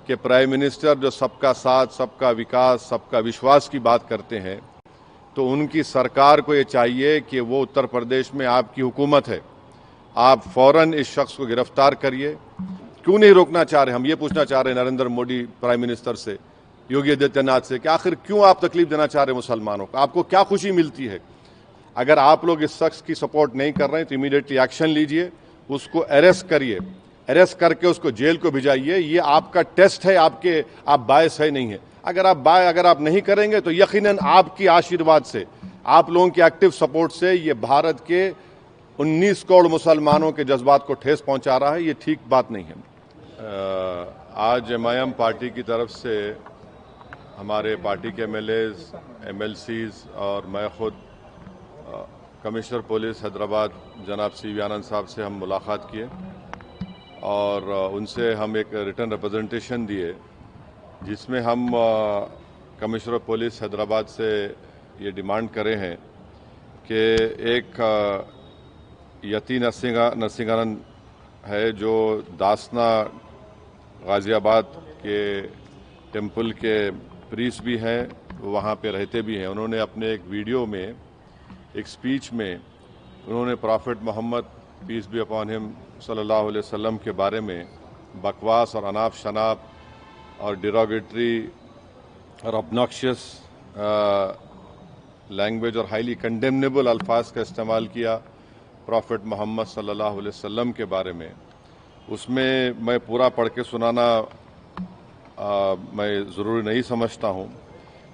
कि prime minister जो सबका साथ, सबका विकास, सबका विश्वास की बात करते हैं, तो उनकी सरकार को ये चाहिए कि वो उत्तर प्रदेश में आपकी हुकूमत है, आप फौरन इस शख्स को गिरफ्तार करिए। क्यों नहीं रोकना चाह रहे? हम ये पूछना चाह रहे हैं नरेंद्र मोदी प्राइम मिनिस्टर से, योगी आदित्यनाथ से, कि आखिर क्यों आप तकलीफ देना चाह रहे हैं मुसलमानों को? आपको क्या खुशी मिलती है? अगर आप लोग इस शख्स की सपोर्ट नहीं कर रहे हैं तो इमीडिएटली एक्शन लीजिए, उसको अरेस्ट करिए, अरेस्ट करके उसको जेल को भिजाइए। ये आपका टेस्ट है, आप बायस है नहीं है। अगर आप नहीं करेंगे तो यकीनन आपकी आशीर्वाद से, आप लोगों के एक्टिव सपोर्ट से ये भारत के 19 करोड़ मुसलमानों के जज्बात को ठेस पहुंचा रहा है। ये ठीक बात नहीं है। आज एमआईएम पार्टी की तरफ से हमारे पार्टी के एमएलएज, एमएलसीज और मैं खुद कमिश्नर पुलिस हैदराबाद जनाब सीवी आनंद साहब से हम मुलाकात किए और उनसे हम एक रिटर्न रिप्रेजेंटेशन दिए, जिसमें हम कमिश्नर पुलिस हैदराबाद से ये डिमांड करे हैं कि एक यति नरसिंहानंद है जो दासना गाज़ियाबाद के टेम्पल के प्रीस्ट भी हैं, वहाँ पे रहते भी हैं। उन्होंने अपने एक वीडियो में, एक स्पीच में, उन्होंने prophet Muhammad peace be upon him सल्लल्लाहु अलैहि वसल्लम के बारे में बकवास और अनाप शनाप और डिरोगेटरी और ऑब्नॉक्शियस लैंग्वेज और हाईली कंडेमनेबल अल्फाज का इस्तेमाल किया प्रॉफिट मोहम्मद सल्लल्लाहु अलैहि वसल्लम के बारे में। उसमें मैं पूरा पढ़ के सुनाना मैं ज़रूरी नहीं समझता हूँ,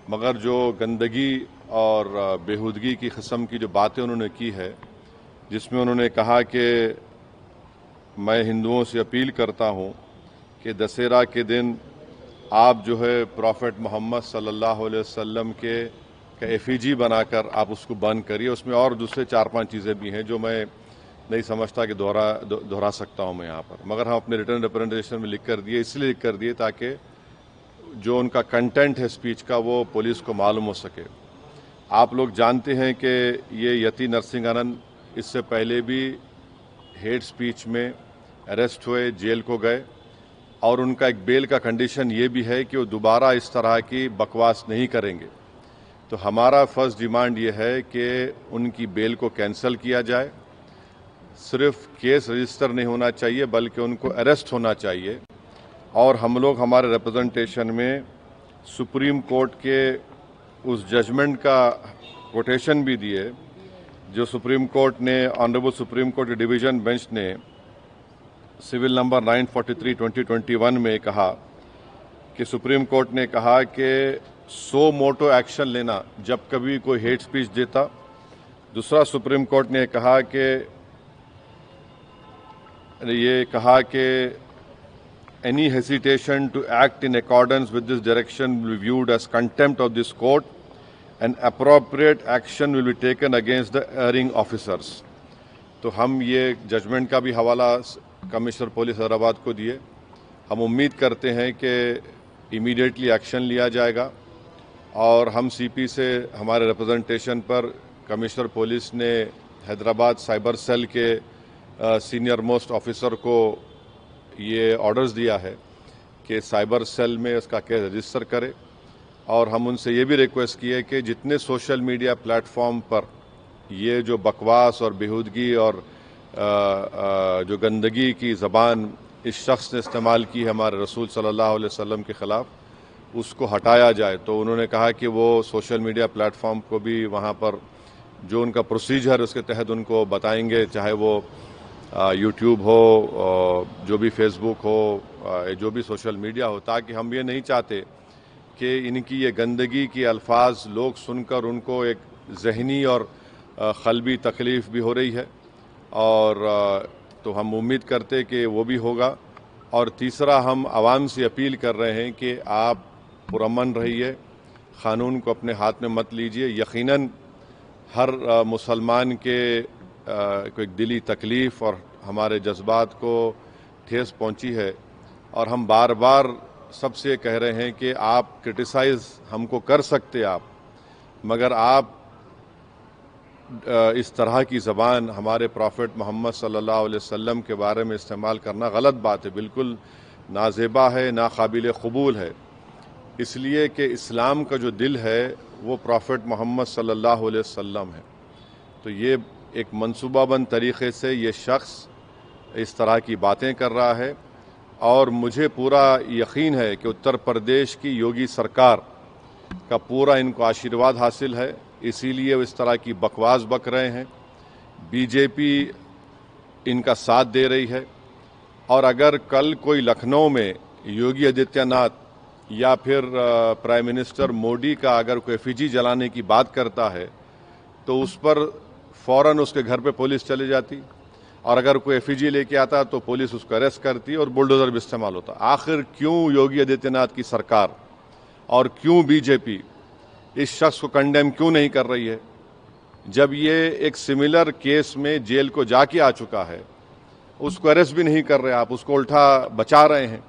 मगर जो गंदगी और बेहूदगी की किस्म की जो बातें उन्होंने की है, जिसमें उन्होंने कहा कि मैं हिंदुओं से अपील करता हूँ कि दशहरा के दिन आप जो है प्रॉफिट मोहम्मद सल्लल्लाहु अलैहि वसल्लम के एफिजी बनाकर आप उसको बंद करिए। उसमें और दूसरे 4-5 चीज़ें भी हैं जो मैं नहीं समझता कि दोहरा सकता हूँ मैं यहाँ पर, मगर हम अपने रिटर्न रिप्रेजेंटेशन में लिख कर दिए, इसलिए लिख कर दिए ताकि जो उनका कंटेंट है स्पीच का वो पुलिस को मालूम हो सके। आप लोग जानते हैं कि ये यति नरसिंहानंद इससे पहले भी हेट स्पीच में अरेस्ट हुए, जेल को गए, और उनका एक बेल का कंडीशन ये भी है कि वो दोबारा इस तरह की बकवास नहीं करेंगे। तो हमारा फर्स्ट डिमांड ये है कि उनकी बेल को कैंसिल किया जाए। सिर्फ केस रजिस्टर नहीं होना चाहिए बल्कि उनको अरेस्ट होना चाहिए। और हम लोग हमारे रिप्रेजेंटेशन में सुप्रीम कोर्ट के उस जजमेंट का कोटेशन भी दिए जो सुप्रीम कोर्ट ने, honourable supreme court division bench ने सिविल नंबर 943/2021 में कहा कि सुप्रीम कोर्ट ने कहा कि सो मोटो एक्शन लेना जब कभी कोई हेट स्पीच देता। दूसरा, सुप्रीम कोर्ट ने कहा कि any hesitation to act in accordance with this direction will be viewed as contempt of this court and appropriate action will be taken against the erring officers। तो हम ये judgement का भी हवाला कमिश्नर पुलिस हैदराबाद को दिए। हम उम्मीद करते हैं कि इमीडिएटली एक्शन लिया जाएगा और हम सीपी से हमारे रिप्रेजेंटेशन पर कमिश्नर पुलिस ने हैदराबाद साइबर सेल के सीनियर मोस्ट ऑफिसर को ये ऑर्डर्स दिया है कि साइबर सेल में इसका केस रजिस्टर करे। और हम उनसे ये भी रिक्वेस्ट किए कि जितने सोशल मीडिया प्लेटफॉर्म पर ये जो बकवास और बेहूदगी और जो गंदगी की ज़बान इस शख्स ने इस्तेमाल की है हमारे रसूल सल्लल्लाहु अलैहि वसल्लम के ख़िलाफ़, उसको हटाया जाए। तो उन्होंने कहा कि वो सोशल मीडिया प्लेटफॉर्म को भी वहाँ पर जो उनका प्रोसीजर उसके तहत उनको बताएंगे, चाहे वो यूट्यूब हो, जो भी फेसबुक हो, जो भी सोशल मीडिया हो, ताकि हम ये नहीं चाहते कि इनकी ये गंदगी की अल्फाज लोग सुनकर उनको एक जहनी और क़ल्बी तकलीफ़ भी हो रही है। और तो हम उम्मीद करते कि वो भी होगा। और तीसरा, हम आवाम से अपील कर रहे हैं कि आप पुरअमन रहिए, क़ानून को अपने हाथ में मत लीजिए। यकीनन हर मुसलमान के को एक दिली तकलीफ़ और हमारे जज्बात को ठेस पहुंची है, और हम बार बार सबसे कह रहे हैं कि आप क्रिटिसाइज़ हमको कर सकते आप, मगर आप इस तरह की ज़बान हमारे प्रॉफिट मोहम्मद सल्लल्लाहु अलैहि वसल्लम के बारे में इस्तेमाल करना गलत बात है। बिल्कुल नाजेबा है, नाकाबिल कबूल है, इसलिए कि इस्लाम का जो दिल है वो प्रॉफिट मोहम्मद सल्लल्लाहु अलैहि वसल्लम है। तो ये एक मंसूबाबंद तरीक़े से ये शख्स इस तरह की बातें कर रहा है और मुझे पूरा यकीन है कि उत्तर प्रदेश की योगी सरकार का पूरा इनको आशीर्वाद हासिल है, इसीलिए वो इस तरह की बकवास बक रहे हैं। बीजेपी इनका साथ दे रही है और अगर कल कोई लखनऊ में योगी आदित्यनाथ या फिर प्राइम मिनिस्टर मोदी का अगर कोई एफिजी जलाने की बात करता है तो उस पर फ़ौरन उसके घर पे पुलिस चली जाती और अगर कोई एफिजी लेके आता तो पुलिस उसको अरेस्ट करती और बुलडोज़र भी इस्तेमाल होता। आखिर क्यों योगी आदित्यनाथ की सरकार और क्यों बीजेपी इस शख्स को कंडेम क्यों नहीं कर रही है? जब ये एक सिमिलर केस में जेल को जाके आ चुका है, उसको अरेस्ट भी नहीं कर रहे आप, उसको उल्टा बचा रहे हैं।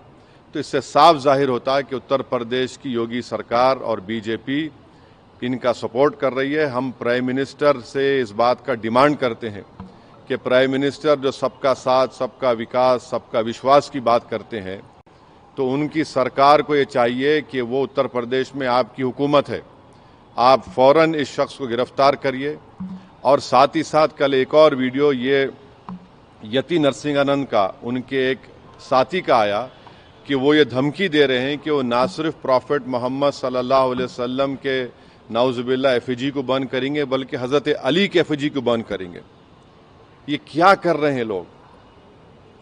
तो इससे साफ जाहिर होता है कि उत्तर प्रदेश की योगी सरकार और बीजेपी इनका सपोर्ट कर रही है। हम प्राइम मिनिस्टर से इस बात का डिमांड करते हैं कि प्राइम मिनिस्टर जो सबका साथ, सबका विकास, सबका विश्वास की बात करते हैं, तो उनकी सरकार को ये चाहिए कि वो उत्तर प्रदेश में आपकी हुकूमत है, आप फ़ौरन इस शख्स को गिरफ्तार करिए। और साथ ही साथ कल एक और वीडियो ये यति नरसिंहानंद का, उनके एक साथी का आया कि वो ये धमकी दे रहे हैं कि वो ना सिर्फ प्रॉफिट मोहम्मद सल्लल्लाहु अलैहि वसल्लम के नाउज़ुबिल्लाह एफिजी को बंद करेंगे बल्कि हज़रत अली के एफिजी को बंद करेंगे। ये क्या कर रहे हैं लोग?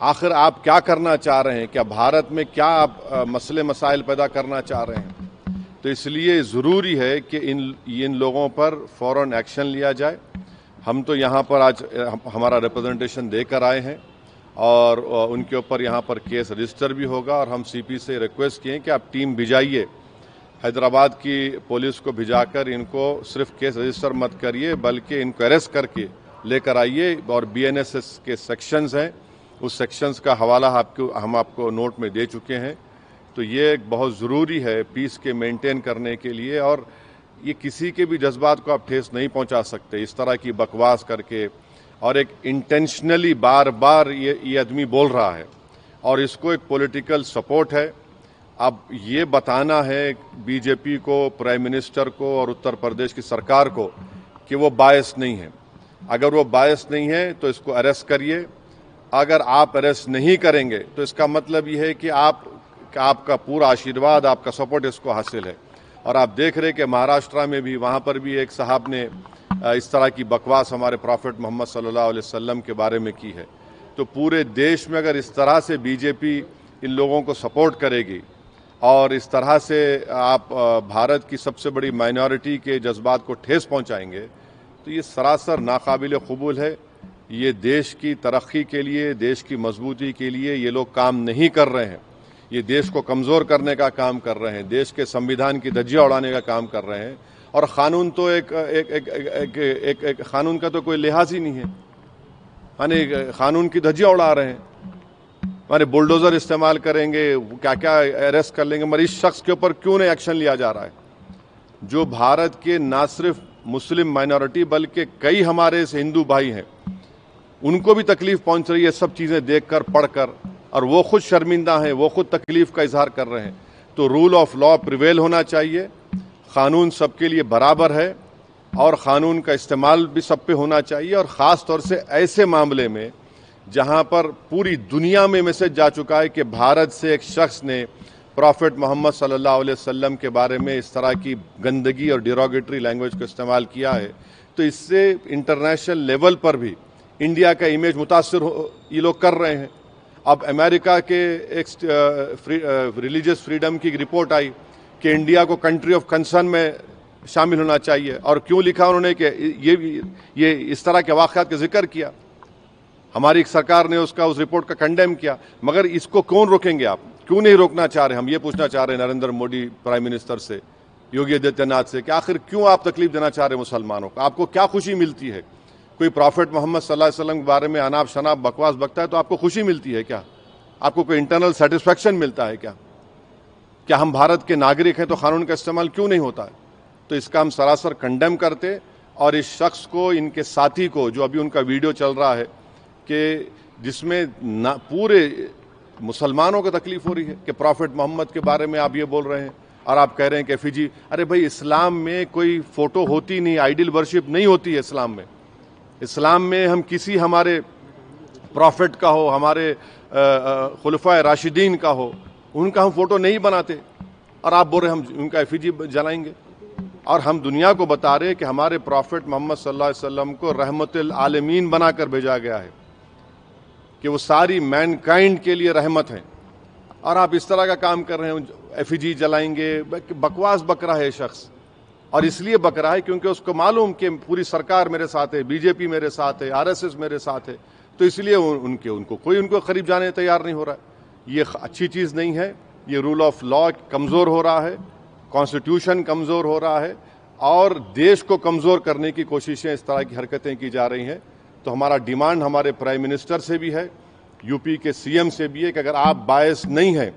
आखिर आप क्या करना चाह रहे हैं? क्या भारत में क्या आप मसले मसाइल पैदा करना चाह रहे हैं? तो इसलिए ज़रूरी है कि इन लोगों पर फ़ौरन एक्शन लिया जाए। हम तो यहाँ पर आज हमारा रिप्रेजेंटेशन देकर आए हैं और उनके ऊपर यहाँ पर केस रजिस्टर भी होगा और हम सीपी से रिक्वेस्ट किए कि आप टीम भिजाइए, हैदराबाद की पुलिस को भिजाकर इनको सिर्फ केस रजिस्टर मत करिए बल्कि इनको अरेस्ट करके लेकर आइए। और बीएनएसएस के सेक्शंस हैं, उस सेक्शंस का हवाला हम आपको नोट में दे चुके हैं। तो ये एक बहुत ज़रूरी है पीस के मेंटेन करने के लिए और ये किसी के भी जज्बात को आप ठेस नहीं पहुंचा सकते इस तरह की बकवास करके। और एक इंटेंशनली बार बार ये आदमी बोल रहा है और इसको एक पॉलिटिकल सपोर्ट है। अब ये बताना है बीजेपी को, प्राइम मिनिस्टर को और उत्तर प्रदेश की सरकार को कि वो बायस नहीं है। अगर वो बायस नहीं है तो इसको अरेस्ट करिए। अगर आप अरेस्ट नहीं करेंगे तो इसका मतलब ये है कि आपका पूरा आशीर्वाद, आपका सपोर्ट इसको हासिल है। और आप देख रहे कि महाराष्ट्र में भी, वहाँ पर भी एक साहब ने इस तरह की बकवास हमारे प्रॉफिट मोहम्मद सल्लल्लाहु अलैहि वसल्लम के बारे में की है। तो पूरे देश में अगर इस तरह से बीजेपी इन लोगों को सपोर्ट करेगी और इस तरह से आप भारत की सबसे बड़ी माइनॉरिटी के जज्बात को ठेस पहुंचाएंगे तो ये सरासर नाकाबिल कबूल है। ये देश की तरक्की के लिए, देश की मजबूती के लिए ये लोग काम नहीं कर रहे हैं। ये देश को कमज़ोर करने का काम कर रहे हैं, देश के संविधान की धज्जियां उड़ाने का काम कर रहे हैं। और क़ानून तो एक क़ानून का तो कोई लिहाज ही नहीं है, यानी क़ानून की धज्जियां उड़ा रहे हैं। हमारे बुलडोज़र इस्तेमाल करेंगे, क्या क्या अरेस्ट कर लेंगे, मगर इस शख्स के ऊपर क्यों नहीं एक्शन लिया जा रहा है? जो भारत के ना सिर्फ मुस्लिम माइनॉरिटी बल्कि कई हमारे हिंदू भाई हैं, उनको भी तकलीफ पहुंच रही है सब चीज़ें देखकर, पढ़कर, और वो खुद शर्मिंदा हैं, वो खुद तकलीफ का इजहार कर रहे हैं। तो रूल ऑफ लॉ प्रिवेल होना चाहिए, क़ानून सबके लिए बराबर है और क़ानून का इस्तेमाल भी सब पे होना चाहिए। और ख़ास तौर से ऐसे मामले में जहां पर पूरी दुनिया में मैसेज जा चुका है कि भारत से एक शख्स ने प्रॉफिट मोहम्मद सल्लल्लाहु अलैहि वसल्लम के बारे में इस तरह की गंदगी और डिरोगेटरी लैंग्वेज को इस्तेमाल किया है, तो इससे इंटरनेशनल लेवल पर भी इंडिया का इमेज मुतासर ये लोग कर रहे हैं। अब अमेरिका के एक रिलीजियस फ्रीडम की रिपोर्ट आई कि इंडिया को कंट्री ऑफ कंसर्न में शामिल होना चाहिए, और क्यों लिखा उन्होंने कि ये इस तरह के वाक़यात का जिक्र किया। हमारी सरकार ने उस रिपोर्ट का कंडेम किया, मगर इसको कौन रोकेंगे? आप क्यों नहीं रोकना चाह रहे? हम ये पूछना चाह रहे हैं नरेंद्र मोदी प्राइम मिनिस्टर से, योगी आदित्यनाथ से, कि आखिर क्यों आप तकलीफ देना चाह रहे हैं मुसलमानों को? आपको क्या खुशी मिलती है? कोई प्रॉफिट मोहम्मद सल्लल्लाहु अलैहि वसल्लम के बारे में अनाप शनाप बकवास बकता है तो आपको खुशी मिलती है क्या? आपको कोई इंटरनल सेटिस्फैक्शन मिलता है क्या? क्या हम भारत के नागरिक हैं तो कानून का इस्तेमाल क्यों नहीं होता है? तो इसका हम सरासर कंडेम करते, और इस शख्स को, इनके साथी को, जो अभी उनका वीडियो चल रहा है कि जिसमें पूरे मुसलमानों को तकलीफ हो रही है कि प्रॉफिट मोहम्मद के बारे में आप ये बोल रहे हैं और आप कह रहे हैं कि एफिजी। अरे भाई, इस्लाम में कोई फोटो होती नहीं, आइडल वर्शिप नहीं होती है इस्लाम में। इस्लाम में हम किसी हमारे प्रॉफिट का हो, हमारे खुलफाए राशिदीन का हो, उनका हम फोटो नहीं बनाते और आप बोल रहे हम उनका एफिजी जलाएंगे। और हम दुनिया को बता रहे कि हमारे प्रॉफिट मोहम्मद सल्लल्लाहु अलैहि वसल्लम को रहमतुल आलमीन बनाकर भेजा गया है, कि वो सारी मैनकाइंड के लिए रहमत है, और आप इस तरह का काम कर रहे हैं, एफिजी जलाएंगे। बकवास बक रहा है शख्स, और इसलिए बक रहा है क्योंकि उसको मालूम कि पूरी सरकार मेरे साथ है, बीजेपी मेरे साथ है, आरएसएस मेरे साथ है, तो इसलिए उनको कोई उनको करीब जाने तैयार नहीं हो रहा है। ये अच्छी चीज़ नहीं है। ये रूल ऑफ लॉ कमज़ोर हो रहा है, कॉन्स्टिट्यूशन कमज़ोर हो रहा है, और देश को कमज़ोर करने की कोशिशें, इस तरह की हरकतें की जा रही हैं। तो हमारा डिमांड हमारे प्राइम मिनिस्टर से भी है, यूपी के सीएम से भी है, कि अगर आप बायस नहीं हैं,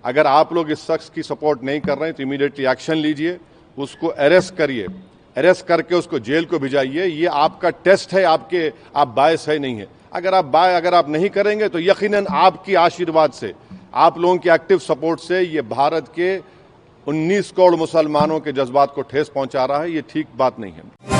अगर आप लोग इस शख्स की सपोर्ट नहीं कर रहे हैं, तो इमीडिएटली एक्शन लीजिए, उसको अरेस्ट करिए, अरेस्ट करके उसको जेल को भिजाइए। ये आपका टेस्ट है, आप बायस है नहीं है। अगर आप नहीं करेंगे तो यकीनन आपकी आशीर्वाद से, आप लोगों के एक्टिव सपोर्ट से ये भारत के 19 करोड़ मुसलमानों के जज्बात को ठेस पहुंचा रहा है। ये ठीक बात नहीं है।